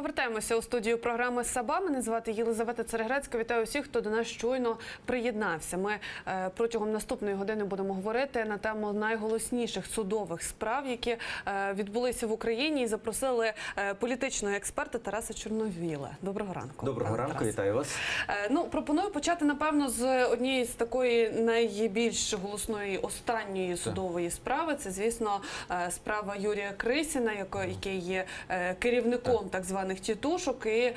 Повертаємося у студію програми «Саба». Мене звати Єлизавета Цареградська. Вітаю всіх, хто до нас щойно приєднався. Ми протягом наступної години будемо говорити на тему найголосніших судових справ, які відбулися в Україні, і запросили політичного експерта Тараса Чорновіла. Доброго ранку. Доброго ранку, вітаю вас. Пропоную почати, напевно, з однієї з такої найбільш голосної останньої судової справи. Це, звісно, справа Юрія Крисіна, який є керівником так званих тітушок, і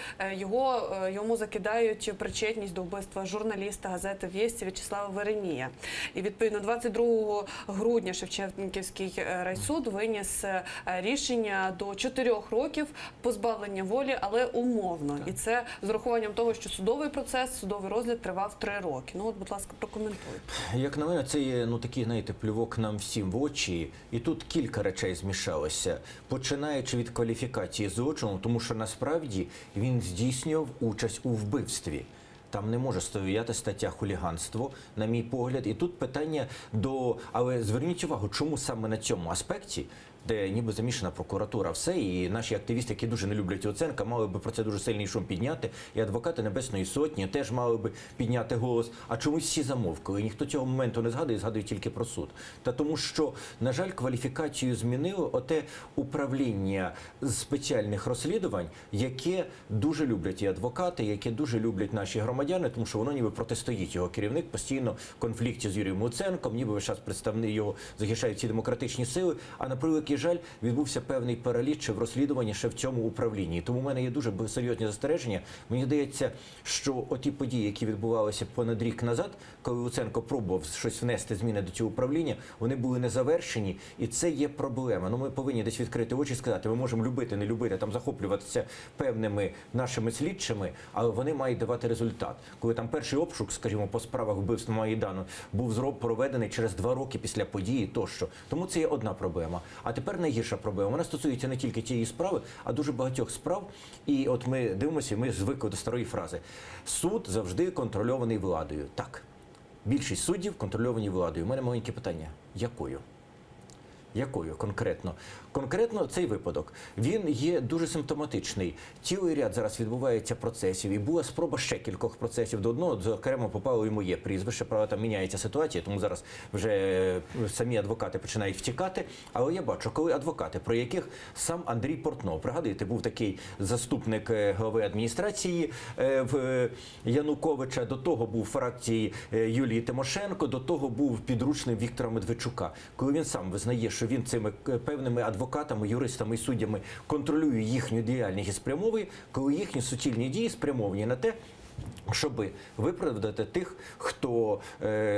йому закидають причетність до вбивства журналіста газети «Вєсті» В'ячеслава Веремія. І, відповідно, 22 грудня Шевченківський райсуд виніс рішення до 4 років позбавлення волі, але умовно. І це з урахуванням того, що судовий процес, судовий розгляд тривав 3 роки. Ну, от, будь ласка, прокоментуйте. Як на мене, це є такий, знаєте, плювок нам всім в очі. І тут кілька речей змішалося. Починаючи від кваліфікації злочину, тому що насправді він здійснював участь у вбивстві. Там не може стояти стаття хуліганство, на мій погляд. І тут питання до... Але зверніть увагу, чому саме на цьому аспекті, де ніби замішана прокуратура, все, і наші активісти, які дуже не люблять Луценка, мали би про це дуже сильний шум підняти, і адвокати Небесної Сотні теж мали би підняти голос. А чомусь всі замовкли, ніхто цього моменту не згадує тільки про суд. Та тому що, на жаль, кваліфікацію змінило оте управління спеціальних розслідувань, яке дуже люблять і адвокати, яке дуже люблять наші громадяни, тому що воно ніби протистоїть. Його керівник постійно в конфлікті з Юрієм Луценком, ніби весь час представник його захищають ці демократичні сили, а на превеликий жаль, відбувся певний параліч в розслідуванні ще в цьому управлінні. Тому в мене є дуже серйозні застереження. Мені здається, що оті події, які відбувалися понад рік назад, коли Луценко пробував щось внести зміни до цього управління, вони були не завершені, і це є проблема. Ми повинні десь відкрити очі і сказати, ми можемо любити, не любити, там захоплюватися певними нашими слідчими, але вони мають давати результат. Коли там перший обшук, скажімо, по справах вбивства Майдану був проведений через 2 роки після події тощо. Тому це є одна проблема. А тепер найгірша проблема. Вона стосується не тільки цієї справи, а дуже багатьох справ. І от ми дивимося, ми звикли до старої фрази. Суд завжди контрольований владою. Так, більшість суддів контрольовані владою. У мене маленьке питання. Якою? Якою конкретно? Конкретно цей випадок, він є дуже симптоматичний. Цілий ряд зараз відбувається процесів, і була спроба ще кількох процесів. До одного, зокрема, попало і моє прізвище, правда, там міняється ситуація, тому зараз вже самі адвокати починають втікати. Але я бачу, коли адвокати, про яких сам Андрій Портнов, пригадуєте, був такий заступник глави адміністрації в Януковича, до того був в фракції Юлії Тимошенко, до того був підручним Віктора Медведчука. Коли він сам визнає, що він цими певними адвокатами, юристами і суддями контролює їхню діяльність і спрямовує, коли їхні суцільні дії спрямовані на те, щоб виправдати тих, хто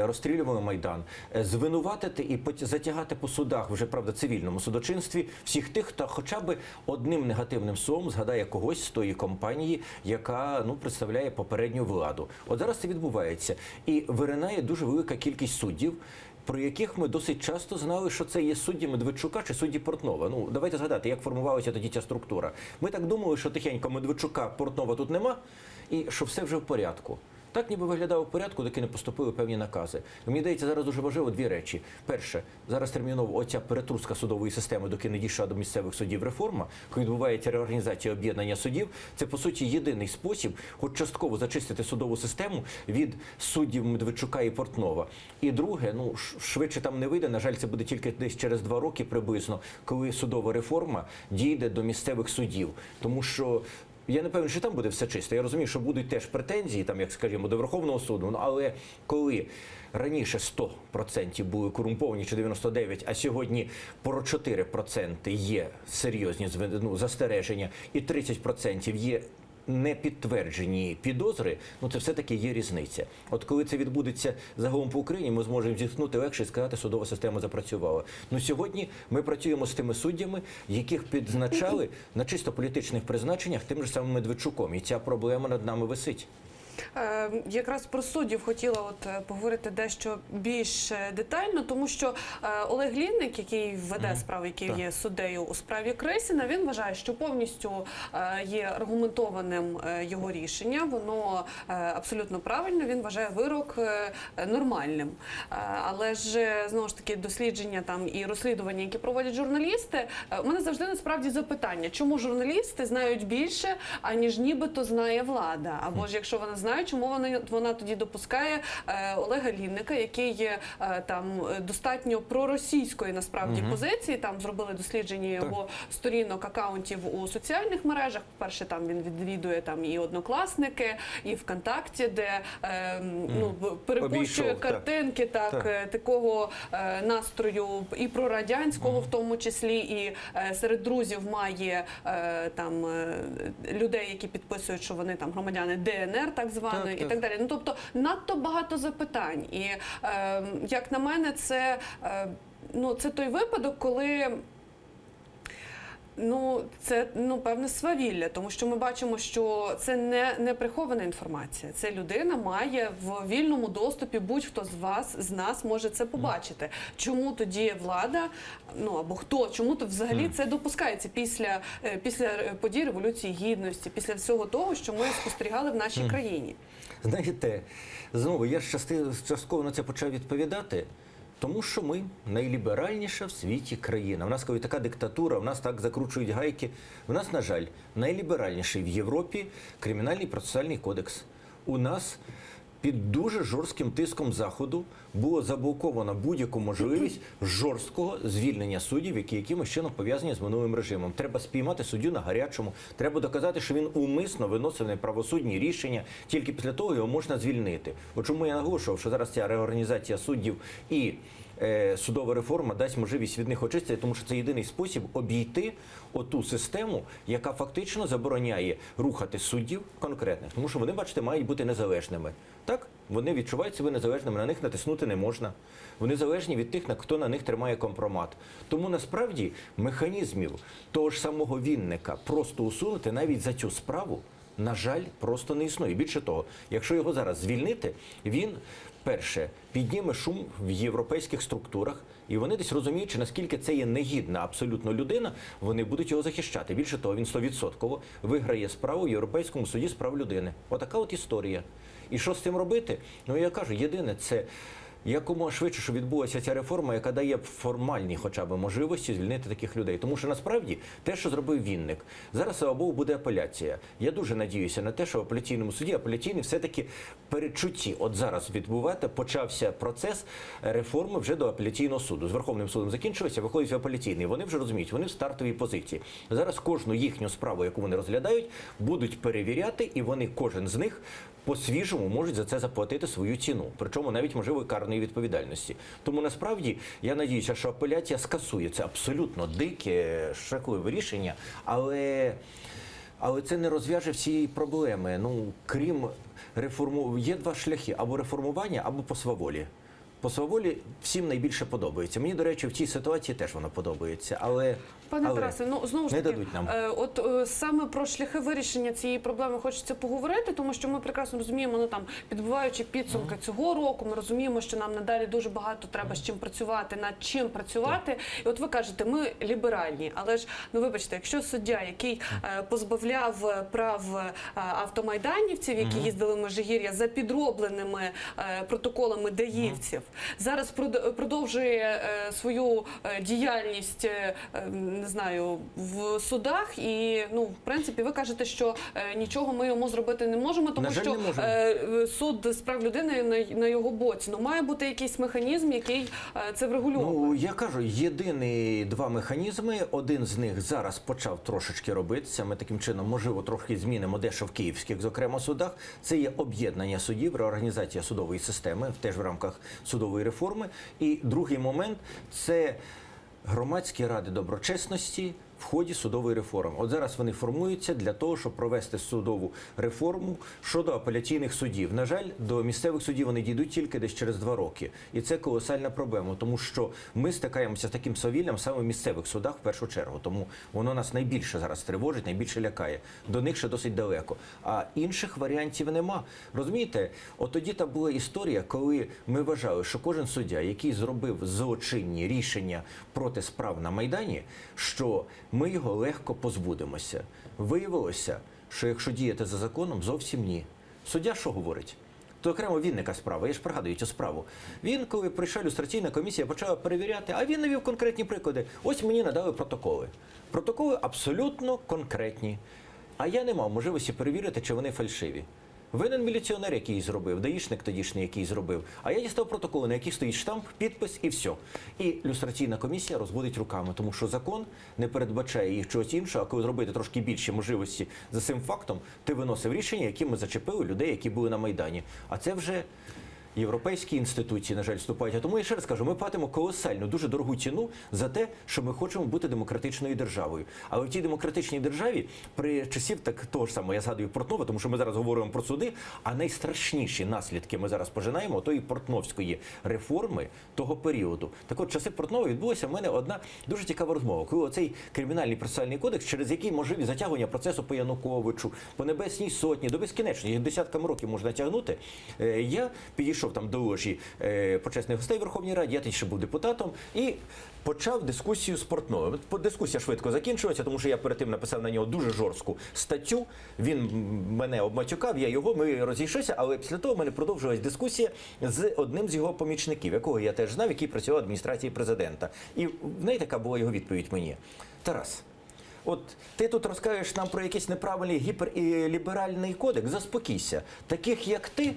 розстрілював Майдан, звинуватити і затягати по судах, вже, правда, цивільному судочинстві, всіх тих, хто хоча б одним негативним словом згадає когось з тої компанії, яка представляє попередню владу. От зараз це відбувається. І виринає дуже велика кількість суддів, про яких ми досить часто знали, що це є судді Медведчука чи судді Портнова. Давайте згадати, як формувалася тоді ця структура. Ми так думали, що тихенько Медведчука, Портнова тут нема, і що все вже в порядку. Так ніби виглядало в порядку, доки не поступили певні накази. Мені здається, зараз дуже важливо 2 речі. Перше, зараз терміново оця перетрушка судової системи, доки не дійшла до місцевих судів реформа, коли відбувається реорганізація об'єднання судів, це, по суті, єдиний спосіб хоч частково зачистити судову систему від суддів Медведчука і Портнова. І друге, швидше там не вийде, на жаль, це буде тільки десь через 2 роки приблизно, коли судова реформа дійде до місцевих судів. Тому що я не певен, що там буде все чисто. Я розумію, що будуть теж претензії, там, як, скажімо, до Верховного суду, але коли раніше 100% були корумповані, чи 99%, а сьогодні про 4% є серйозні застереження, і 30% є непідтверджені підозри, це все-таки є різниця. От коли це відбудеться загалом по Україні, ми зможемо зітхнути легше і сказати, судова система запрацювала. Сьогодні ми працюємо з тими суддями, яких підзначали на чисто політичних призначеннях тим же самим Медведчуком. І ця проблема над нами висить. Якраз про суддів хотіла поговорити дещо більш детально, тому що Олег Лінник, який веде справу, який є суддею у справі Крисіна, він вважає, що повністю є аргументованим його рішення, воно абсолютно правильно, він вважає вирок нормальним. Але ж, знову ж таки, дослідження там і розслідування, які проводять журналісти, у мене завжди насправді запитання, чому журналісти знають більше, аніж нібито знає влада? Або ж якщо вона знає, чому вона тоді допускає Олега Лінника, який є там достатньо проросійської насправді позиції, там зробили дослідження його сторінок, акаунтів у соціальних мережах. По-перше, там він відвідує там і Однокласники, і ВКонтакті, де перепущує картинки такого настрою і прорадянського в тому числі, і серед друзів має там людей, які підписують, що вони там громадяни ДНР, так званої, і так далі. Ну, тобто, надто багато запитань. І, як на мене, це той випадок, коли це певне свавілля, тому що ми бачимо, що це не прихована інформація. Це людина має в вільному доступі, будь-хто з нас може це побачити. Чому тоді влада, або хто, чому то взагалі це допускається після подій Революції Гідності, після всього того, що ми спостерігали в нашій країні? Знаєте, знову я частково на це почав відповідати. Тому що ми найліберальніша в світі країна. У нас коли така диктатура, у нас так закручують гайки. У нас, на жаль, найліберальніший в Європі кримінальний процесуальний кодекс. У нас під дуже жорстким тиском Заходу було заблоковано будь-яку можливість жорсткого звільнення суддів, які якимось чином пов'язані з минулим режимом. Треба спіймати суддю на гарячому, треба доказати, що він умисно виносив неправосудні рішення, тільки після того його можна звільнити. От чому я наголошував, що зараз ця реорганізація суддів і судова реформа дасть можливість від них очистити, тому що це єдиний спосіб обійти оту систему, яка фактично забороняє рухати суддів конкретних. Тому що вони, бачите, мають бути незалежними. Так? Вони відчувають себе незалежними, на них натиснути не можна. Вони залежні від тих, хто на них тримає компромат. Тому насправді механізмів того ж самого Вінника просто усунути навіть за цю справу, на жаль, просто не існує. Більше того, якщо його зараз звільнити, він, перше, підніме шум в європейських структурах, і вони десь розуміючи, наскільки це є негідна абсолютно людина, вони будуть його захищати. Більше того, він 100% виграє справу в Європейському суді з прав людини. Отака от історія. І що з цим робити? Я кажу, єдине, це якомога швидше, що відбулася ця реформа, яка дає формальні хоча б можливості звільнити таких людей. Тому що насправді те, що зробив Вінник, зараз, слава Богу, буде апеляція. Я дуже надіюся на те, що в апеляційному суді апеляційний все-таки передчутті. От зараз почався процес реформи вже до апеляційного суду. З Верховним судом закінчилося, виходить в апеляційний. Вони вже розуміють, вони в стартовій позиції. Зараз кожну їхню справу, яку вони розглядають, будуть перевіряти, і вони, кожен з них, по-свіжому можуть за це заплатити свою ціну. Причому навіть, можливо, карної відповідальності. Тому, насправді, я надіюся, що апеляція скасує це абсолютно дике, шахливе рішення, але це не розв'яже всі проблеми. Крім є два шляхи: або реформування, або по сваволі. По сваволі всім найбільше подобається. Мені, до речі, в цій ситуації теж воно подобається, але Пане Тарасе, знову ж не таки, дадуть нам. Саме про шляхи вирішення цієї проблеми хочеться поговорити, тому що ми прекрасно розуміємо, підбиваючи підсумки цього року, ми розуміємо, що нам надалі дуже багато треба з чим працювати, над чим працювати. І от ви кажете, ми ліберальні, але ж, вибачте, якщо суддя, який позбавляв прав автомайданівців, які їздили в Межигір'я за підробленими протоколами даївців, зараз продовжує свою діяльність, не знаю, в судах, і, в принципі, ви кажете, що нічого ми йому зробити не можемо, тому що суд з прав людини на його боці. Має бути якийсь механізм, який це врегульовує. Я кажу, єдині два механізми, один з них зараз почав трошечки робитися, ми таким чином, можливо, трохи змінимо дещо в київських, зокрема, судах, це є об'єднання судів, реорганізація судової системи, теж в рамках судової реформи. І другий момент – це громадські ради доброчесності, в ході судової реформи. От зараз вони формуються для того, щоб провести судову реформу щодо апеляційних судів. На жаль, до місцевих судів вони дійдуть тільки десь через 2 роки. І це колосальна проблема, тому що ми стикаємося з таким свавіллям саме в місцевих судах в першу чергу. Тому воно нас найбільше зараз тривожить, найбільше лякає. До них ще досить далеко. А інших варіантів нема. Розумієте, от тоді та була історія, коли ми вважали, що кожен суддя, який зробив злочинні рішення проти справ на Майдані, що ми його легко позбудемося. Виявилося, що якщо діяти за законом, зовсім ні. Суддя що говорить? То окремо Вінника справа, я ж пригадую цю справу. Він, коли прийшла люстраційна комісія, почала перевіряти, а він навів конкретні приклади. Ось мені надали протоколи. Протоколи абсолютно конкретні. А я не мав можливості перевірити, чи вони фальшиві. Винен міліціонер, який їх зробив, даїшник тодішній, який зробив. А я дістав протоколи, на яких стоїть штамп, підпис і все. І люстраційна комісія розводить руками, тому що закон не передбачає їх чогось іншого, а коли зробити трошки більші можливості за цим фактом, ти виносив рішення, якими зачепили людей, які були на Майдані. А це вже європейські інституції, на жаль, вступають. А тому я ще раз кажу, ми платимо колосальну, дуже дорогу ціну за те, що ми хочемо бути демократичною державою. Але в тій демократичній державі при часів так того ж самого, я згадую Портнова, тому що ми зараз говоримо про суди, а найстрашніші наслідки ми зараз пожинаємо тої портновської реформи того періоду. Так от, часи Портнова відбулася в мене одна дуже цікава розмова, коли оцей кримінальний процесуальний кодекс, через який можливі затягування процесу по Януковичу, по Небесній Сотні, до безкінечності, їх десятками років можна тягнути, я підійшов там до ложі почесних гостей в Верховній Раді, я тоді ще був депутатом, і почав дискусію з Портновим. Дискусія швидко закінчилася, тому що я перед тим написав на нього дуже жорстку статтю, він мене обматюкав, я його, ми розійшлися, але після того в мене продовжилась дискусія з одним з його помічників, якого я теж знав, який працював в адміністрації президента. І в неї така була його відповідь мені. Тарас, от ти тут розкажеш нам про якийсь неправильний гіперліберальний кодекс, заспокійся. Таких, як ти,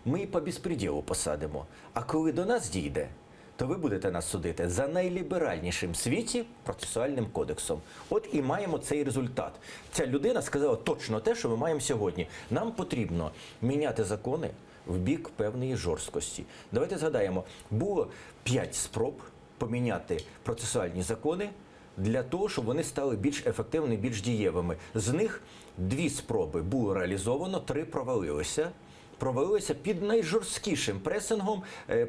ми і по безпреділу посадимо. А коли до нас дійде, то ви будете нас судити за найліберальнішим в світі процесуальним кодексом. От і маємо цей результат. Ця людина сказала точно те, що ми маємо сьогодні. Нам потрібно міняти закони в бік певної жорсткості. Давайте згадаємо, було 5 спроб поміняти процесуальні закони для того, щоб вони стали більш ефективними, більш дієвими. З них 2 спроби було реалізовано, 3 провалилися. Провалилися під найжорсткішим пресингом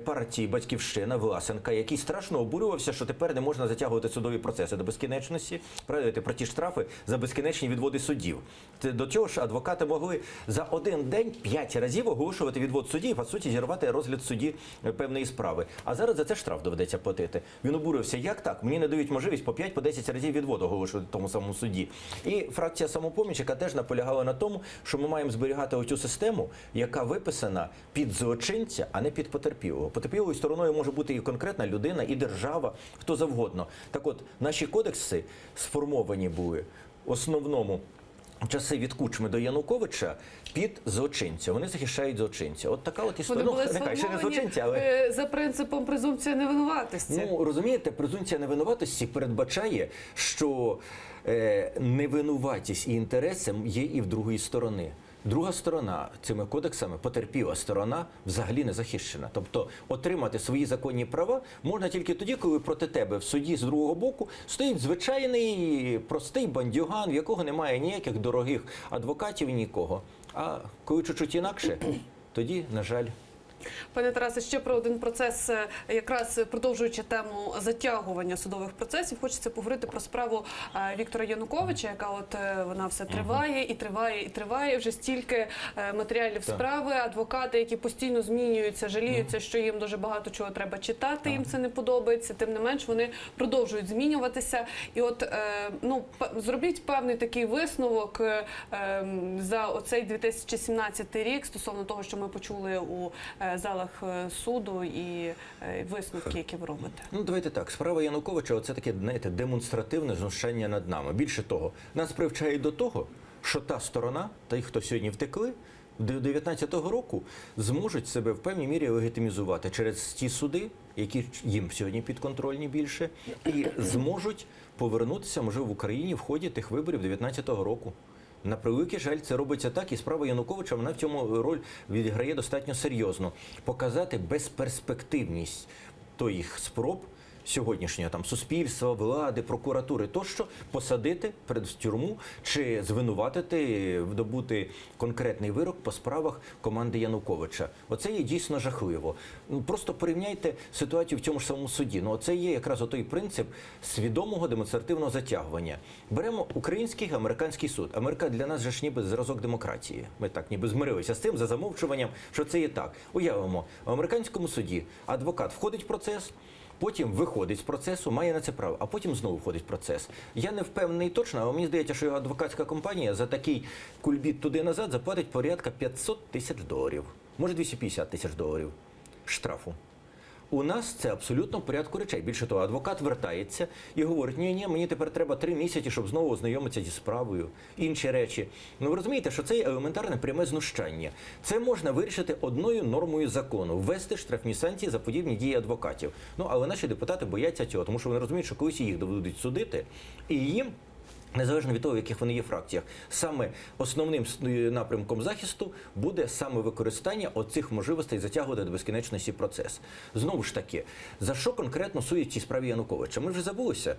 партії «Батьківщина» Власенка, який страшно обурювався, що тепер не можна затягувати судові процеси до безкінечності, правити про ті штрафи за безкінечні відводи суддів. До цього ж адвокати могли за один день 5 разів оголошувати відвод судді і, по суті, зірвати розгляд судді певної справи. А зараз за це штраф доведеться платити. Він обурився, як так? Мені не дають можливість по 5-10 разів відвод оголошувати тому самому судді. І фракція «Самопоміч», яка теж наполягала на тому, що ми маємо зберігати оцю систему, яка виписана під злочинця, а не під потерпілого. Потерпілою стороною може бути і конкретна людина, і держава, хто завгодно. Так от, наші кодекси сформовані були в основному в часи від Кучми до Януковича під злочинця. Вони захищають злочинця. От така от історія. Вони були нехай ще не злочинця, сформовані але за принципом презумпції невинуватості. ну, розумієте, презумпція невинуватості передбачає, що невинуватість і інтереси є і в другої сторони. Друга сторона цими кодексами, потерпіла сторона, взагалі не захищена. Тобто отримати свої законні права можна тільки тоді, коли проти тебе в суді з другого боку стоїть звичайний, простий бандюган, в якого немає ніяких дорогих адвокатів, нікого. А коли чуть-чуть інакше, тоді, на жаль, Пане Тарасе, ще про один процес, якраз продовжуючи тему затягування судових процесів, хочеться поговорити про справу Віктора Януковича, яка от вона все триває і триває і триває. Вже стільки матеріалів справи, адвокати, які постійно змінюються, жаліються, що їм дуже багато чого треба читати, їм це не подобається. Тим не менш, вони продовжують змінюватися. І от ну зробіть певний такий висновок за оцей 2017 рік стосовно того, що ми почули у залах суду і висновки, які ви робите. Ну, давайте так. Справа Януковича – це таке, знаєте, демонстративне знущання над нами. Більше того, нас привчають до того, що та сторона, та й хто сьогодні втекли, до 19-го року зможуть себе в певній мірі легітимізувати через ті суди, які їм сьогодні підконтрольні більше, і зможуть повернутися, може, в Україні в ході тих виборів 19-го року. На превеликий жаль, це робиться так, і справа Януковича, вона в цьому роль відіграє достатньо серйозно. Показати безперспективність тих спроб сьогоднішнього там суспільства, влади, прокуратури тощо посадити в тюрму чи звинуватити, вдобути конкретний вирок по справах команди Януковича. Оце є дійсно жахливо. Ну, просто порівняйте ситуацію в цьому ж самому суді. Ну, це є якраз отой принцип свідомого демонстративного затягування. Беремо український, американський суд. Америка для нас же ж ніби зразок демократії. Ми так ніби змирилися з тим за замовчуванням, що це є так. Уявимо, в американському суді адвокат входить в процес, потім виходить з процесу, має на це право, а потім знову входить в процес. Я не впевнений точно, але мені здається, що його адвокатська компанія за такий кульбіт туди-назад заплатить порядка $500 тисяч, може $250 тисяч штрафу. У нас це абсолютно в порядку речей. Більше того, адвокат вертається і говорить, ні, мені тепер треба 3 місяці, щоб знову ознайомитися зі справою. Інші речі. Ну ви розумієте, що це є елементарне пряме знущання. Це можна вирішити одною нормою закону – ввести штрафні санкції за подібні дії адвокатів. Ну, але наші депутати бояться цього, тому що вони розуміють, що колись їх доведуть судити, і їм, незалежно від того, в яких вони є фракціях, саме основним напрямком захисту буде саме використання оцих можливостей затягувати до безкінечності процес. Знову ж таки, за що конкретно судять в цій справі Януковича? Ми вже забулися.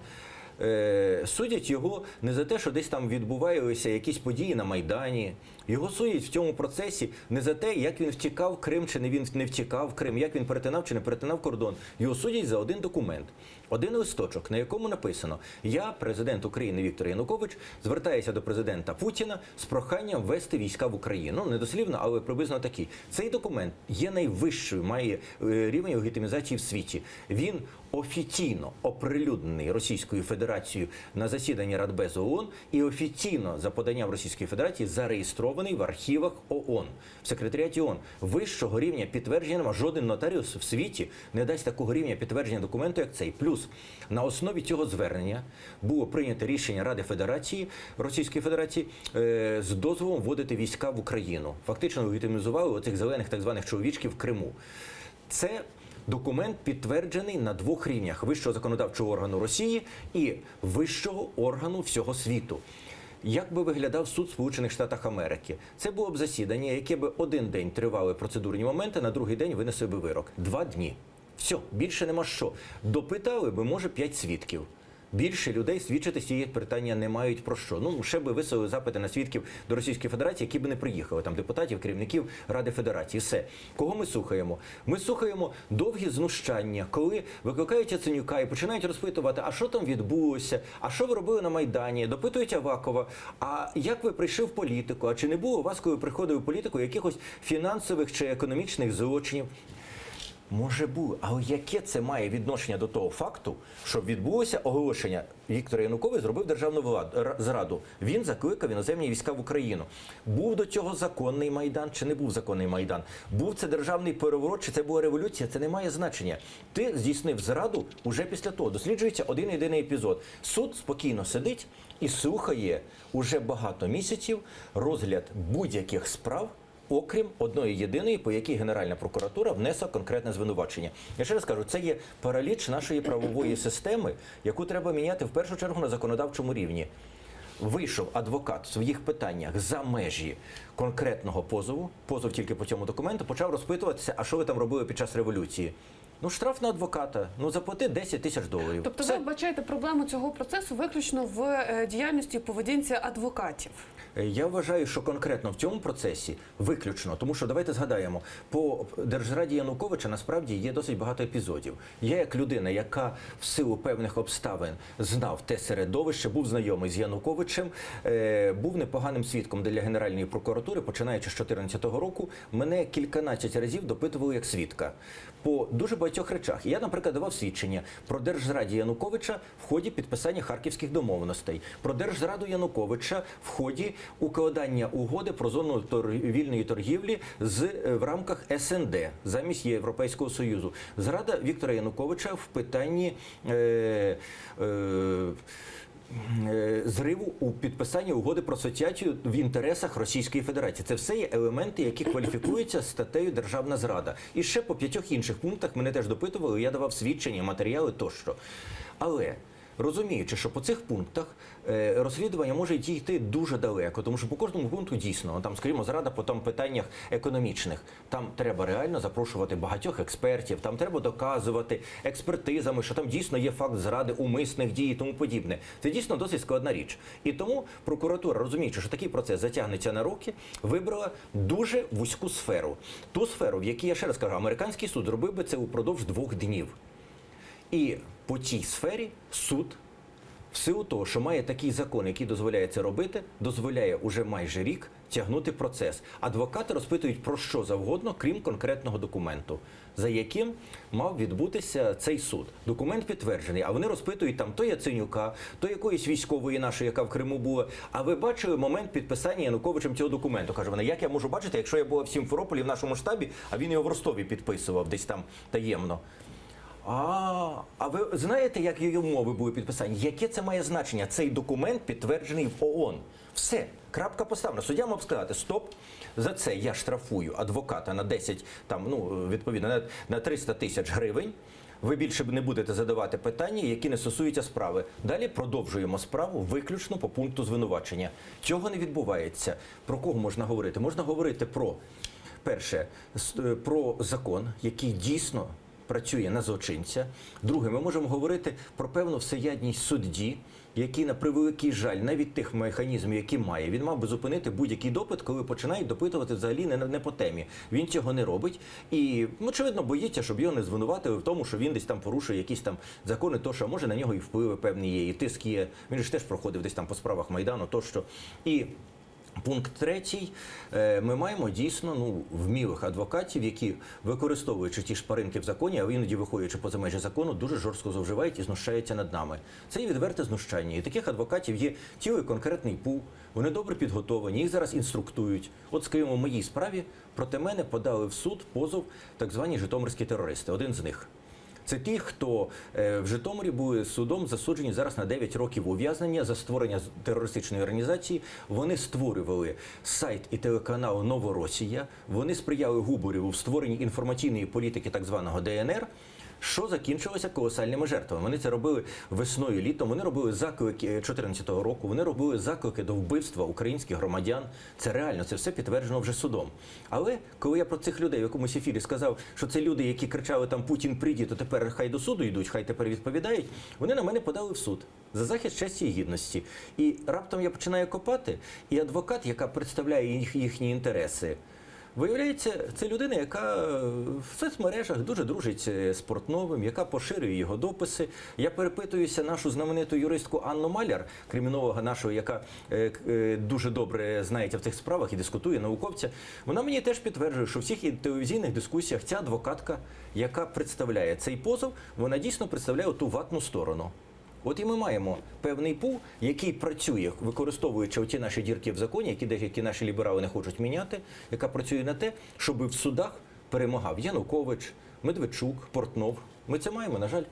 Судять його не за те, що десь там відбувалися якісь події на Майдані. Його судять в цьому процесі не за те, як він втікав в Крим чи він не втікав в Крим, як він перетинав чи не перетинав кордон. Його судять за один документ, один листочок, на якому написано: «Я, президент України Віктор Янукович, звертаюся до президента Путіна з проханням ввести війська в Україну». Ну, не дослівно, але приблизно такий. Цей документ є найвищою, має рівень легітимізації в світі. Він офіційно оприлюднений Російською Федерацією на засіданні Радбезу ООН і офіційно за поданням Російської Федерації зареєстрований в архівах ООН, в секретаріаті ООН. Вищого рівня підтвердження нема. Жоден нотаріус в світі не дасть такого рівня підтвердження документу, як цей. Плюс на основі цього звернення було прийнято рішення Ради Федерації, Російської Федерації з дозволом вводити війська в Україну. Фактично легітимізували оцих зелених так званих чоловічків в Криму. Це документ підтверджений на 2 рівнях – вищого законодавчого органу Росії і вищого органу всього світу. Як би виглядав суд в Сполучених Штатах Америки? Це було б засідання, яке б один день тривали процедурні моменти, на другий день винесли би вирок. 2 дні. Все, більше нема що. Допитали би, може, 5 свідків. Більше людей свідчити з цієї питання не мають про що. Ну, ще би висели запити на свідків до Російської Федерації, які би не приїхали. Там депутатів, керівників Ради Федерації. Все. Кого ми слухаємо? Ми слухаємо довгі знущання, коли викликають Яценюка і починають розпитувати, а що там відбулося, а що ви робили на Майдані, допитують Авакова, а як ви прийшли в політику, а чи не було у вас, коли ви приходили в політику, якихось фінансових чи економічних злочинів? Може було, але яке це має відношення до того факту, що відбулося оголошення: Віктор Янукович зробив державну зраду. Він закликав іноземні війська в Україну. Був до цього законний Майдан чи не був законний Майдан? Був це державний переворот чи це була революція? Це не має значення. Ти здійснив зраду уже після того. Досліджується один-єдиний епізод. Суд спокійно сидить і слухає уже багато місяців розгляд будь-яких справ, окрім одної єдиної, по якій Генеральна прокуратура внесла конкретне звинувачення. Я ще раз кажу, це є параліч нашої правової системи, яку треба міняти в першу чергу на законодавчому рівні. Вийшов адвокат в своїх питаннях за межі конкретного позову, позов тільки по цьому документу, почав розпитуватися, а що ви там робили під час революції? Ну, штраф на адвоката, ну заплати $10 тисяч. Тобто ви вбачаєте проблему цього процесу виключно в діяльності і поведінці адвокатів? Я вважаю, що конкретно в цьому процесі виключно, тому що давайте згадаємо, по Держзраді Януковича насправді є досить багато епізодів. Я як людина, яка в силу певних обставин знав те середовище, був знайомий з Януковичем, був непоганим свідком для Генеральної прокуратури, починаючи з 2014 року, мене кільканадцять разів допитували як свідка по дуже багатьох речах. Я, наприклад, давав свідчення про Держзраді Януковича в ході підписання Харківських домовленостей, про Держзраду Януковича в ході укладання угоди про зону вільної торгівлі в рамках СНД замість Європейського Союзу. Зрада Віктора Януковича в питанні зриву у підписанні угоди про асоціацію в інтересах Російської Федерації. Це все є елементи, які кваліфікуються статтею «Державна зрада». І ще по 5 інших пунктах мене теж допитували, я давав свідчення, матеріали тощо. Але розуміючи, що по цих пунктах розслідування може йти дуже далеко, тому що по кожному пункту дійсно, там, скажімо, зрада по там питаннях економічних, там треба реально запрошувати багатьох експертів, там треба доказувати експертизами, що там дійсно є факт зради, умисних дій і тому подібне. Це дійсно досить складна річ. І тому прокуратура, розуміючи, що такий процес затягнеться на роки, вибрала дуже вузьку сферу. Ту сферу, в якій, я ще раз кажу, американський суд зробив би це упродовж 2 днів. І по тій сфері суд, в силу того, що має такий закон, який дозволяє це робити, дозволяє уже майже рік тягнути процес. Адвокати розпитують про що завгодно, крім конкретного документу, за яким мав відбутися цей суд. Документ підтверджений, а вони розпитують там то Яценюка, то якоїсь військової нашої, яка в Криму була. А ви бачили момент підписання Януковичем цього документу? Каже вона, як я можу бачити, якщо я була в Сімферополі в нашому штабі, а він його в Ростові підписував десь там таємно. А ви знаєте, як її умови були підписані? Яке це має значення? Цей документ підтверджений в ООН. Все, крапка поставлена. Суддя мав сказати, стоп, за це я штрафую адвоката на 10, там, відповідно, на 300 тисяч гривень. Ви більше не будете задавати питання, які не стосуються справи. Далі продовжуємо справу виключно по пункту звинувачення. Цього не відбувається. Про кого можна говорити? Можна говорити про, перше, про закон, який дійсно працює на злочинця. Друге, ми можемо говорити про певну всеядність судді, який, на превеликий жаль, навіть тих механізмів, які має, він мав би зупинити будь-який допит, коли починають допитувати взагалі не по темі. Він цього не робить і, очевидно, боїться, щоб його не звинуватили в тому, що він десь там порушує якісь там закони, то що може на нього і впливи певні є, і тиск є. Він ж теж проходив десь там по справах Майдану, тощо. І пункт 3. Ми маємо дійсно вмілих адвокатів, які, використовуючи ті шпаринки в законі, а іноді виходячи поза межі закону, дуже жорстко зловживають і знущаються над нами. Це є відверте знущання. І таких адвокатів є цілий конкретний пул, вони добре підготовлені, їх зараз інструктують. От, скажімо, в моїй справі проти мене подали в суд позов так звані житомирські терористи, один з них. Це ті, хто в Житомирі були судом засуджені зараз на 9 років ув'язнення за створення терористичної організації. Вони створювали сайт і телеканал «Новоросія», вони сприяли Губарєву в створенні інформаційної політики так званого ДНР, що закінчилося колосальними жертвами. Вони це робили весною, літом, вони робили заклики 2014 року, вони робили заклики до вбивства українських громадян. Це реально, це все підтверджено вже судом. Але коли я про цих людей в якомусь ефірі сказав, що це люди, які кричали там «Путін прийде», то тепер хай до суду йдуть, хай тепер відповідають, вони на мене подали в суд за захист честі і гідності. І раптом я починаю копати, і адвокат, яка представляє їхні інтереси, виявляється, це людина, яка в соцмережах дуже дружить з Портновим, яка поширює його дописи. Я перепитуюся нашу знамениту юристку Анну Маляр, кримінолога нашого, яка дуже добре знається в цих справах і дискутує, науковця. Вона мені теж підтверджує, що в всіх телевізійних дискусіях ця адвокатка, яка представляє цей позов, вона дійсно представляє ту ватну сторону. От і ми маємо певний пул, який працює, використовуючи оті наші дірки в законі, які деякі наші ліберали не хочуть міняти, яка працює на те, щоб в судах перемагав Янукович, Медведчук, Портнов. Ми це маємо, на жаль.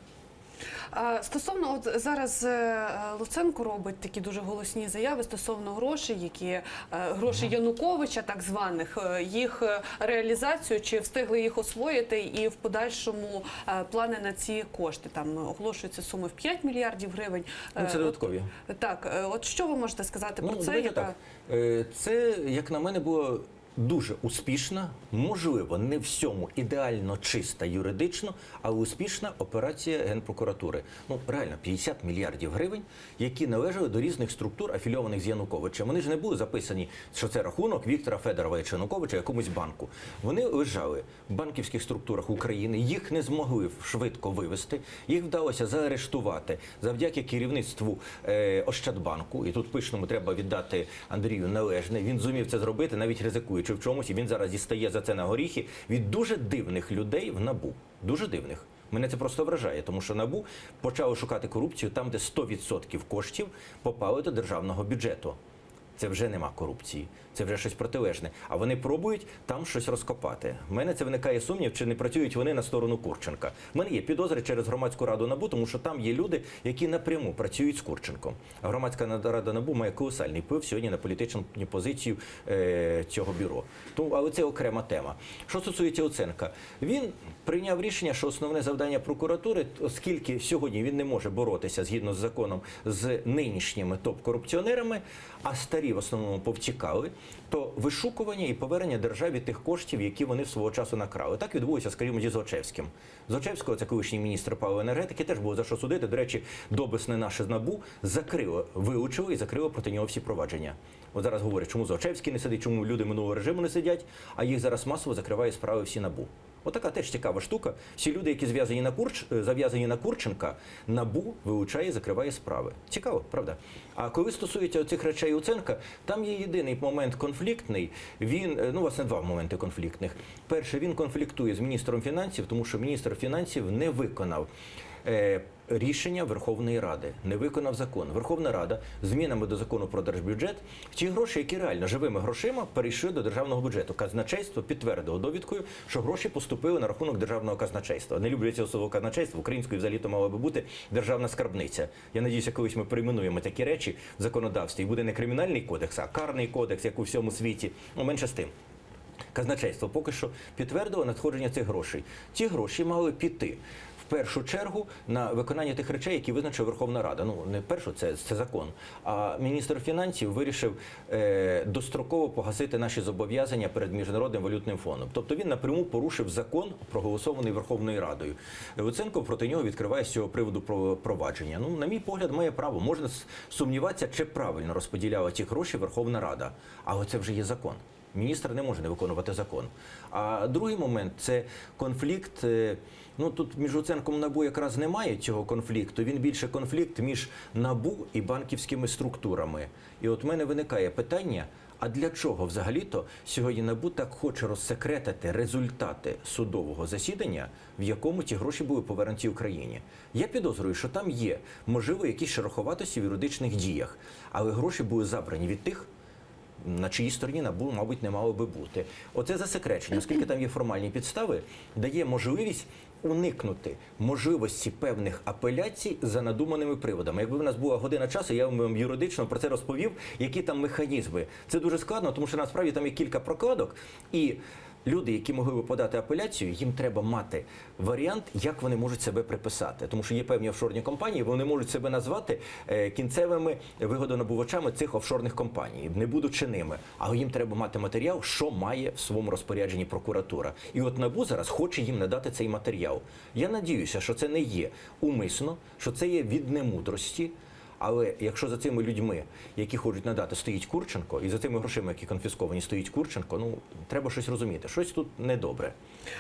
Стосовно, от зараз Луценко робить такі дуже голосні заяви стосовно грошей, грошей Януковича, так званих, їх реалізацію, чи встигли їх освоїти, і в подальшому плани на ці кошти. Там оголошуються суми в 5 мільярдів гривень. Це додаткові. Так, от що ви можете сказати про це? Це, як на мене, було дуже успішна, можливо, не всьому ідеально чиста юридично, але успішна операція Генпрокуратури. Реально, 50 мільярдів гривень, які належали до різних структур, афільованих з Януковичем. Вони ж не були записані, що це рахунок Віктора Федоровича Януковича якомусь банку. Вони лежали в банківських структурах України, їх не змогли швидко вивести, їх вдалося заарештувати завдяки керівництву Ощадбанку. І тут Пишному треба віддати Андрію належне. Він зумів це зробити, навіть ризикуючи в чомусь, і він зараз дістає за це на горіхи від дуже дивних людей в НАБУ. Дуже дивних. Мене це просто вражає, тому що НАБУ почало шукати корупцію там, де 100% коштів попали до державного бюджету. Це вже нема корупції. Це вже щось протилежне. А вони пробують там щось розкопати. У мене це виникає сумнів, чи не працюють вони на сторону Курченка. У мене є підозри через громадську раду НАБУ, тому що там є люди, які напряму працюють з Курченком. А громадська рада НАБУ має колосальний вплив сьогодні на політичну позицію цього бюро. Але це окрема тема. Що стосується Луценка, він прийняв рішення, що основне завдання прокуратури, оскільки сьогодні він не може боротися згідно з законом з нинішніми топ-корупціонерами, а старі в основному повтікали, то вишукування і повернення державі тих коштів, які вони свого часу накрали. Так відбулося, скажімо, зі Злочевським. Злочевського, це колишній міністр паливо-енергетики, теж було за що судити. До речі, доблесне наше НАБУ закрило, вилучило і закрило проти нього всі провадження. От зараз говорять, чому Злочевський не сидить, чому люди минулого режиму не сидять, а їх зараз масово закриває справи всі НАБУ. Отака теж цікава штука. Всі люди, які зав'язані на Курченка, НАБУ вилучає, закриває справи. Цікаво, правда? А коли стосується цих речей Луценка, там є єдиний момент конфліктний. Він, власне, два моменти конфліктних. Перше, він конфліктує з міністром фінансів, тому що міністр фінансів не виконав рішення Верховної Ради, не виконав закон. Верховна Рада змінами до закону про держбюджет ті гроші, які реально живими грошима, перейшли до державного бюджету. Казначейство підтвердило довідкою, що гроші поступили на рахунок державного казначейства. Не люблю цього слова казначейство, українською взагалі-то мала би бути державна скарбниця. Я надіюся, колись ми перейменуємо такі речі в законодавстві. І буде не кримінальний кодекс, а карний кодекс, як у всьому світі. Менше з тим. Казначейство поки що підтвердило надходження цих грошей. Ті гроші мали піти в першу чергу на виконання тих речей, які визначила Верховна Рада. Не першу, це закон. А міністр фінансів вирішив достроково погасити наші зобов'язання перед Міжнародним валютним фондом. Тобто він напряму порушив закон, проголосований Верховною Радою. Луценко проти нього відкриває з цього приводу провадження. На мій погляд, має право. Можна сумніватися, чи правильно розподіляла ті гроші Верховна Рада. Але це вже є закон. Міністр не може не виконувати закон. А другий момент – це конфлікт. Тут між Луценком і НАБУ якраз немає цього конфлікту. Він більше конфлікт між НАБУ і банківськими структурами. І от в мене виникає питання, а для чого взагалі-то сьогодні НАБУ так хоче розсекретити результати судового засідання, в якому ті гроші були повернуті Україні? Я підозрюю, що там є, можливо, якісь шероховатості в юридичних діях, але гроші були забрані від тих, на чиїй стороні НАБУ, мабуть, не мало би бути. Оце засекречення, оскільки там є формальні підстави, дає можливість уникнути можливості певних апеляцій за надуманими приводами. Якби в нас була година часу, я вам юридично про це розповів, які там механізми. Це дуже складно, тому що насправді там є кілька прокладок, і люди, які могли би подати апеляцію, їм треба мати варіант, як вони можуть себе приписати. Тому що є певні офшорні компанії, вони можуть себе назвати кінцевими вигодонабувачами цих офшорних компаній, не будучи ними. Але їм треба мати матеріал, що має в своєму розпорядженні прокуратура. І от НАБУ зараз хоче їм надати цей матеріал. Я надіюся, що це не є умисно, що це є від немудрості. Але якщо за цими людьми, які хочуть надати, стоїть Курченко, і за тими грошима, які конфісковані, стоїть Курченко, треба щось розуміти. Щось тут недобре.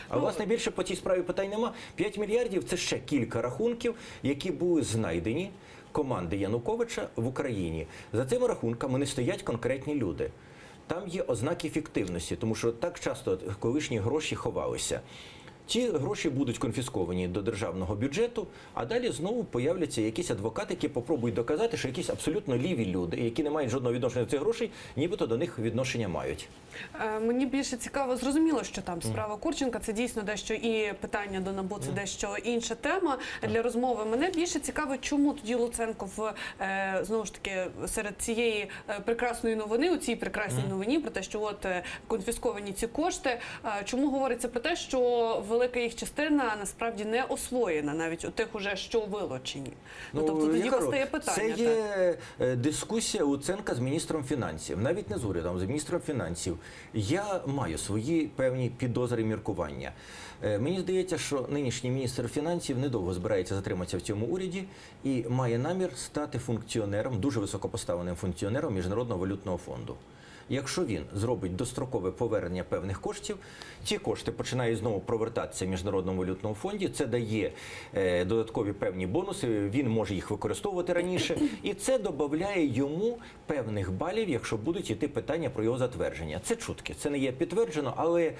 А власне більше по цій справі питань нема. 5 мільярдів – це ще кілька рахунків, які були знайдені команди Януковича в Україні. За цими рахунками не стоять конкретні люди. Там є ознаки фіктивності, тому що так часто колишні гроші ховалися. Ті гроші будуть конфісковані до державного бюджету, а далі знову появляться якісь адвокати, які попробують доказати, що якісь абсолютно ліві люди, які не мають жодного відношення до цих грошей, нібито до них відношення мають. Мені більше цікаво, зрозуміло, що там справа Курченка, це дійсно дещо і питання до НАБУ, це дещо інша тема для розмови. Мене більше цікаво, чому тоді Луценко знову ж таки серед цієї прекрасної новини, у цій прекрасній новині про те, що от конфісковані ці кошти, чому говориться про те, що велика їх частина насправді не освоєна, навіть у тих уже, що вилучені. Тобто тоді постає питання. Це є дискусія Луценка з міністром фінансів, навіть не з урядом, з міністром фінансів. Я маю свої певні підозри і міркування. Мені здається, що нинішній міністр фінансів недовго збирається затриматися в цьому уряді і має намір стати функціонером, дуже високопоставленим функціонером Міжнародного валютного фонду. Якщо він зробить дострокове повернення певних коштів, ці кошти починають знову провертатися в Міжнародному валютному фонді, це дає додаткові певні бонуси, він може їх використовувати раніше, і це додає йому певних балів, якщо будуть йти питання про його затвердження. Це чутки, це не є підтверджено, але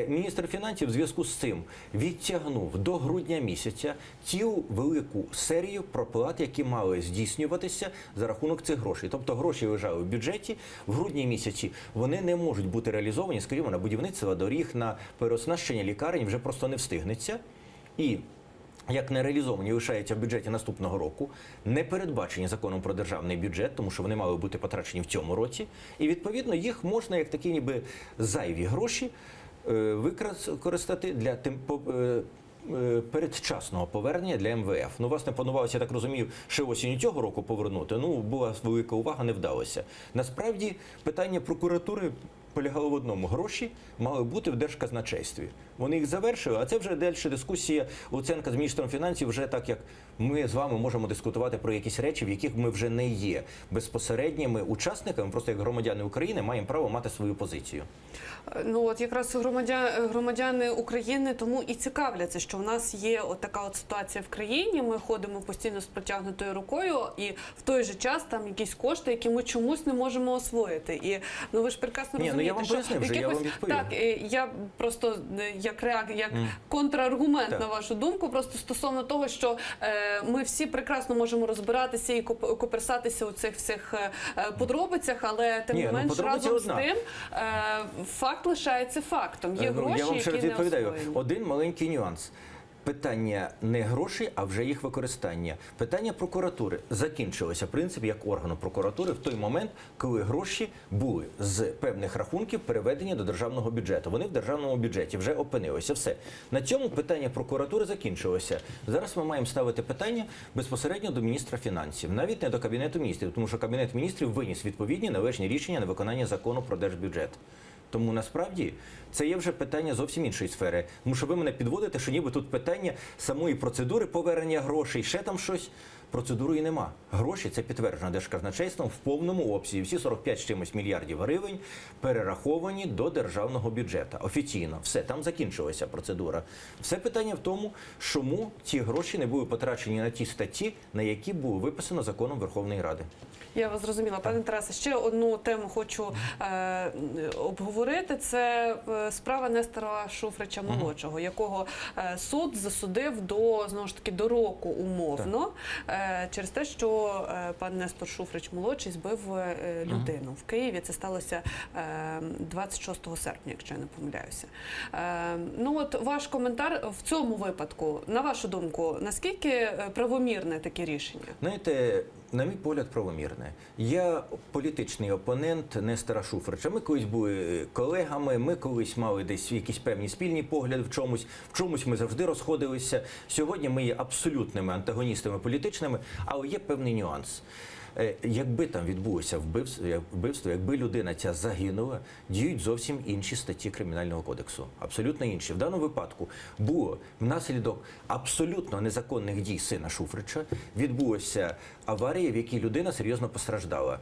міністр фінансів в зв'язку з цим відтягнув до грудня місяця цілу велику серію проплат, які мали здійснюватися за рахунок цих грошей. Тобто гроші лежали в бюджеті, в грудні місяці місяці, вони не можуть бути реалізовані, скажімо, на будівництво доріг, на переоснащення лікарень вже просто не встигнеться. І як не реалізовані лишаються в бюджеті наступного року, не передбачені законом про державний бюджет, тому що вони мали бути потрачені в цьому році, і відповідно їх можна як такі ніби зайві гроші використати для передчасного повернення для МВФ. Ну, власне, планувалося, я так розумію, ще осінню цього року повернути. Ну, була велика увага, не вдалося. Насправді, питання прокуратури полягало в одному. Гроші мали бути в Держказначействі. Вони їх завершили, а це вже далі дискусія Луценка з міністром фінансів, вже так, як ми з вами можемо дискутувати про якісь речі, в яких ми вже не є безпосередніми учасниками, просто як громадяни України маємо право мати свою позицію. Ну от якраз громадяни України тому і цікавляться, що в нас є от така от ситуація в країні, ми ходимо постійно з протягнутою рукою, і в той же час там якісь кошти, які ми чомусь не можемо освоїти. І ну ви ж прекрасно розумієте, я вам пояснив вже, я вам відповів. Так, я просто як контраргумент на вашу думку, просто стосовно того, що ми всі прекрасно можемо розбиратися і коперсатися у цих всіх подробицях, але тим не менш разом з тим факт лишається фактом. Є гроші, я вам ще раз які не відповідаю. освоєні. Один маленький нюанс. Питання не грошей, а вже їх використання. Питання прокуратури закінчилося, в принципі, як органу прокуратури в той момент, коли гроші були з певних рахунків переведені до державного бюджету. Вони в державному бюджеті вже опинилися. Все. На цьому питання прокуратури закінчилося. Зараз ми маємо ставити питання безпосередньо до міністра фінансів, навіть не до Кабінету міністрів, тому що Кабінет міністрів виніс відповідні належні рішення на виконання закону про держбюджет. Тому насправді це є вже питання зовсім іншої сфери. Тому що ви мене підводите, що ніби тут питання самої процедури повернення грошей, ще там щось. Процедури і нема. Гроші – це підтверджено Держказначейством в повному обсязі. Всі 45 з чимось мільярдів гривень перераховані до державного бюджету. Офіційно. Все, там закінчилася процедура. Все питання в тому, чому ці гроші не були потрачені на ті статті, на які було виписано законом Верховної Ради. Я вас зрозуміла. Пане Тарасе, ще одну тему хочу обговорити. Це справа Нестора Шуфрича-молодшого, якого суд засудив знову ж таки, до року умовно, через те, що пан Нестор Шуфрич-молодший збив людину в Києві. Це сталося 26 серпня, якщо я не помиляюся. Ну от ваш коментар в цьому випадку, на вашу думку, наскільки правомірне таке рішення? Знаєте, на мій погляд, правомірне. Я політичний опонент Нестора Шуфрича. Ми колись були колегами, ми колись мали десь якісь певні спільні погляди в чомусь ми завжди розходилися. Сьогодні ми є абсолютними антагоністами політичними, але є певний нюанс. Якби там відбулося вбивство, якби людина ця загинула, діють зовсім інші статті Кримінального кодексу. Абсолютно інші. В даному випадку було внаслідок абсолютно незаконних дій сина Шуфрича, відбулася аварія, в якій людина серйозно постраждала.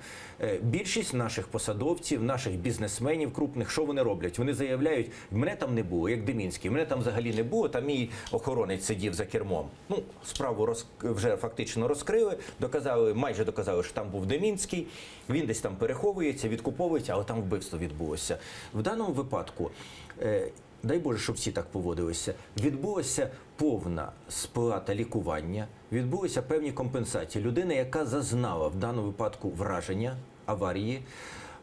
Більшість наших посадовців, наших бізнесменів крупних, що вони роблять? Вони заявляють, мене там не було, як Демінський, мене там взагалі не було, там мій охоронець сидів за кермом. Ну, справу вже фактично розкрили, майже доказали, що там був Демінський, він десь там переховується, відкуповується, але там вбивство відбулося. В даному випадку, дай Боже, щоб всі так поводилися, відбулася повна сплата лікування, відбулися певні компенсації. Людина, яка зазнала в даному випадку враження, аварії,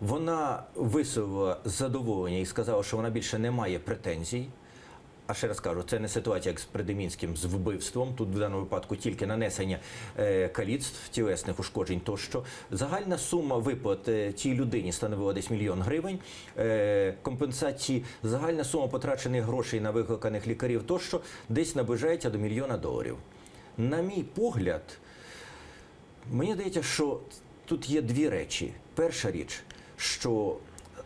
вона висловила задоволення і сказала, що вона більше не має претензій. А ще раз кажу, це не ситуація, як з Придемінським, з вбивством. Тут в даному випадку тільки нанесення каліцтв, тілесних ушкоджень тощо. Загальна сума виплат цій людині становила десь 1 мільйон гривень. Компенсації, загальна сума потрачених грошей на викликаних лікарів тощо десь наближається до $1 мільйона. На мій погляд, мені здається, що тут є дві речі. Перша річ, що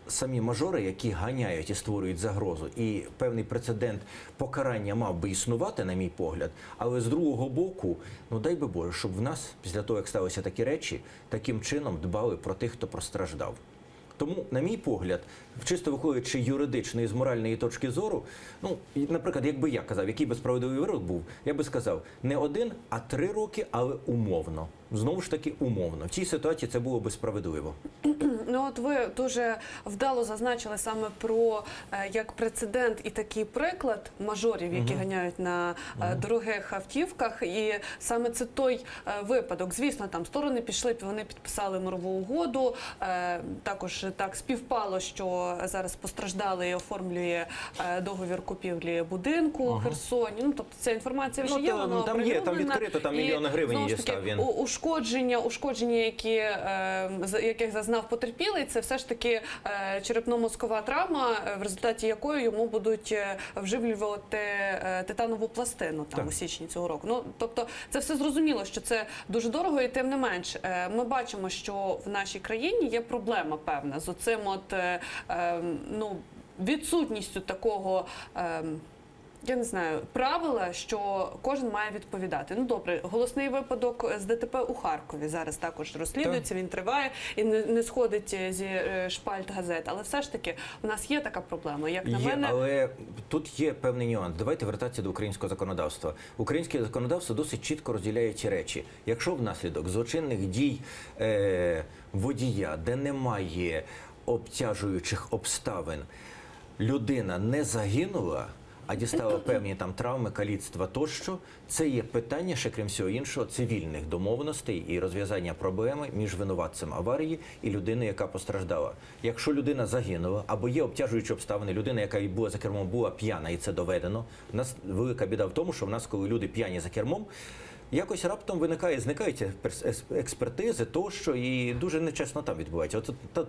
самі мажори, які ганяють і створюють загрозу, і певний прецедент покарання мав би існувати, на мій погляд, але з другого боку, ну дай би Боже, щоб в нас, після того, як сталися такі речі, таким чином дбали про тих, хто постраждав. Тому, на мій погляд, чисто виходячи юридично і з моральної точки зору, ну, наприклад, якби я казав, який би справедливий вирок був, я би сказав, не 1, а 3 роки, але умовно. знову ж таки умовно. В цій ситуації це було би справедливо. Ну от ви дуже вдало зазначили саме про як прецедент і такий приклад мажорів, які ганяють на дорогих автівках. І саме це той випадок. Звісно, там сторони пішли, вони підписали мирову угоду. Також так співпало, що зараз постраждалий оформлює договір купівлі будинку в Херсоні. Ну, тобто ця інформація вже є, вона там є, там відкрито, там мільйони гривень дістав він. Ушкодження, яких зазнав потерпілий, це все ж таки черепно-мозкова травма, в результаті якої йому будуть вживлювати титанову пластину там у січні цього року. Ну, тобто це все зрозуміло, що це дуже дорого, і тим не менш ми бачимо, що в нашій країні є проблема певна з оцим відсутністю такого я не знаю, правила, що кожен має відповідати. Ну добре, голосний випадок з ДТП у Харкові зараз також розслідується, він триває і не сходить зі шпальт газет. Але все ж таки у нас є така проблема. Як на мене, але тут є певний нюанс. Давайте вертатися до українського законодавства. Українське законодавство досить чітко розділяє ці речі. Якщо внаслідок злочинних дій водія, де немає обтяжуючих обставин, людина не загинула, а дістала певні там травми, каліцтва тощо, це є питання, ще крім всього іншого, цивільних домовленостей і розв'язання проблеми між винуватцем аварії і людиною, яка постраждала. Якщо людина загинула, або є обтяжуючі обставини, людина, яка була за кермом, була п'яна, і це доведено, у нас велика біда в тому, що в нас, коли люди п'яні за кермом, якось раптом зникають експертизи тощо, і дуже нечесно там відбувається.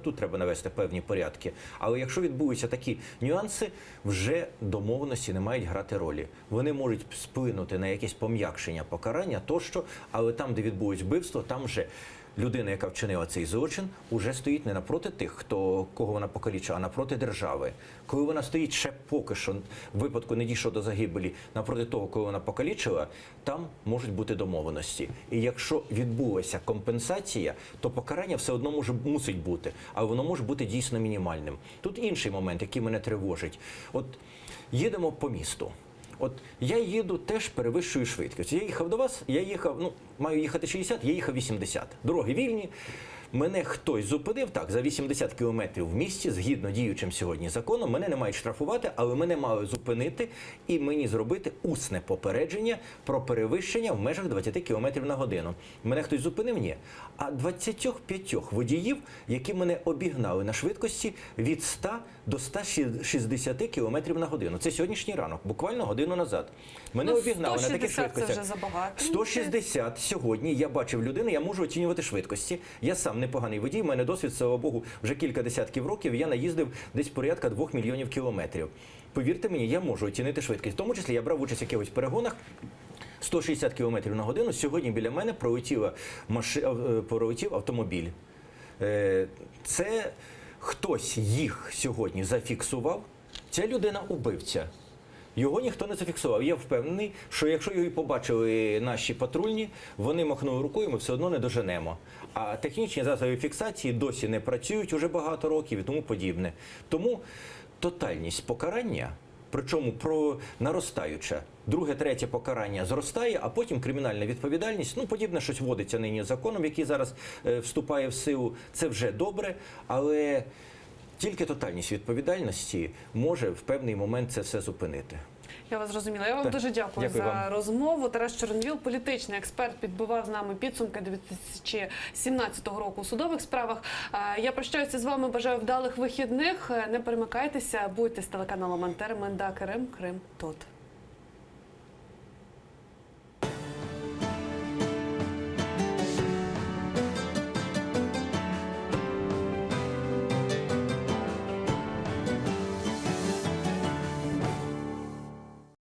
Тут треба навести певні порядки. Але якщо відбулися такі нюанси, вже домовленості не мають грати ролі. Вони можуть сплинути на якесь пом'якшення покарання тощо, але там, де відбулось вбивство, там вже людина, яка вчинила цей злочин, уже стоїть не напроти тих, кого вона покалічила, а напроти держави. Коли вона стоїть ще поки що, в випадку не дійшло до загибелі, напроти того, кого вона покалічила, там можуть бути домовленості. І якщо відбулася компенсація, то покарання все одно мусить бути, але воно може бути дійсно мінімальним. Тут інший момент, який мене тривожить. От їдемо по місту. От я їду теж перевищую швидкість. Я їхав до вас, маю їхати 60, я їхав 80. Дороги вільні. Мене хтось зупинив, так, за 80 кілометрів в місті, згідно діючим сьогодні законом, мене не мають штрафувати, але мене мали зупинити і мені зробити усне попередження про перевищення в межах 20 кілометрів на годину. Мене хтось зупинив? Ні. А 25 водіїв, які мене обігнали на швидкості від 100 до 160 кілометрів на годину. Це сьогоднішній ранок, буквально годину назад. Мене обігнали на таких швидкостях. Це вже забагато. 160 сьогодні я бачив людину, я можу оцінювати швидкості. Я сам непоганий водій, у мене досвід, слава Богу, вже кілька десятків років, я наїздив десь порядка 2 мільйонів кілометрів. Повірте мені, я можу оцінити швидкість. В тому числі я брав участь в якихось перегонах, 160 км на годину. Сьогодні біля мене пролетів автомобіль. Це хтось їх сьогодні зафіксував. Ця людина убивця. Його ніхто не зафіксував. Я впевнений, що якщо його і побачили наші патрульні, вони махнули рукою, ми все одно не доженемо. А технічні засоби фіксації досі не працюють уже багато років і тому подібне. Тому тотальність покарання, причому наростаюча, друге, третє покарання зростає, а потім кримінальна відповідальність, подібне щось вводиться нині законом, який зараз вступає в силу, це вже добре, але тільки тотальність відповідальності може в певний момент це все зупинити. Я вас зрозуміла. Я вам дуже дякую за розмову. Тарас Чорновіл, політичний експерт, підбивав з нами підсумки 2017 року у судових справах. Я прощаюся з вами, бажаю вдалих вихідних. Не перемикайтеся, будьте з телеканалом Антер. Менда Крим, Крим тут.